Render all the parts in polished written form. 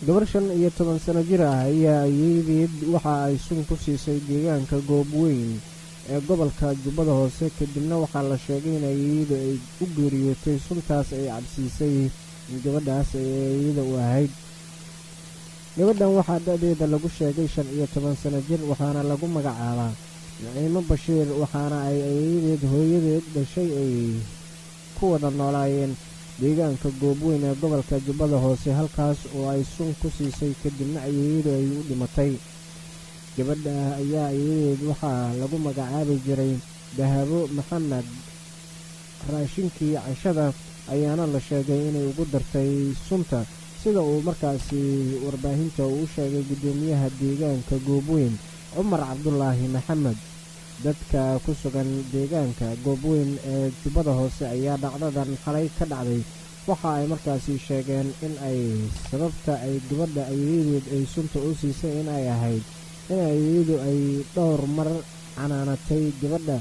gabar 15 sano jir ah ayaa ayeedeed waxa ay sun ku siisay deegaanka Goobweyn ee gobolka Jubbada Hoose kadibna waxaa la sheegay in ayeedu ay u geeriyootay suntaas ay cabsiisay gabadhaas ayeeda u ahayd. gabadhan waxaa da'deeda lagu sheegay 15 sano jir waxaana lagu magacaabaa Naciimo Bashiir waxaana ay ayeedeed hooyadeed dhashay ay ku wada noolaayeen deegaanka Goobweyn ee gobolka Jubbada Hoose halkaas oo ay sun ku siisay kadibna ayeedu ay u dhimatay. gabadha ayaa ayeedeed waxaa lagu magacaabi jiray Dahabo Maxamed. raashinkii cashada ayaana la sheegay inay ugu dartay sunta sida uu markaasi warbaahinta u sheegay gudoomiyaha deegaanka Goobweyn Cumar Cabdulaahi Maxamed. dadka ku sugan deegaanka Goobweyn ee Jubbada Hoose ayaa dhacdadan xalay ka dhacday waxa ay markaasi sheegeen in ay sababta ay gabadha ayeedeed ay sunta u siisay in ay ahayd in ayeedu ay dhowr mar canaanatay gabadha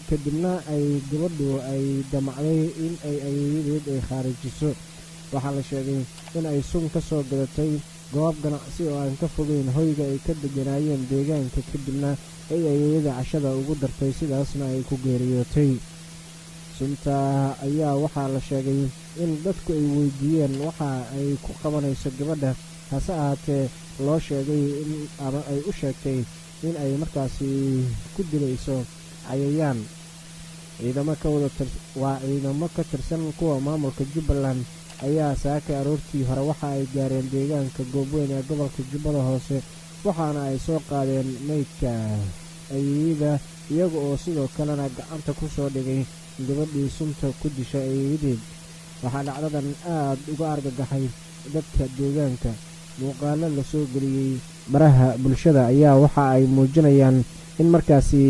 kadibna ay gabadhu ay damacday in ay ayeedeed ay khaarijiso. waxaa la sheegay in ay sun ka soo gadatay goob ganacsi oo aan ka fogeyn hoyga ay ka deganaayeen deegaanka kadibna ay ayeeyada cashada ugu dartay sidaasna ay ku geeriyootay. sunta ayaa waxaa la sheegay in dadku ay weydiiyeen waxa ay ku qabanayso gabadha hase ahaatee loo sheegay in ama ay u sheegtay in ay markaasi ku dilayso cayayaan. ciidamo ka tirsan kuwa maamulka Jubbaland ayaa saaka aroortii hore waxa ay gaareen deegaanka Goobweyn ee gobolka Jubbada Hoose waxaana ay soo qaadeen meydka ayeeyada iyaga oo sidoo kalena gacanta ku soo dhigay gabadhii sunta ku dishay ayeeyadeed. waxaa dhacdadan aad uga argagaxay dadka deegaanka. muuqaalo la soo geliyey baraha bulshada ayaa waxa ay muujinayaan in markaasi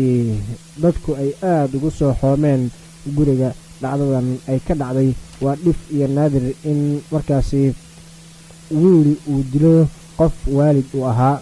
dadku ay aad ugu soo xoomeen guriga dhacdadan ay ka dhacday. waa dhif iyo naadir in markaasi wiil uu dilo qof waalid u ahaa.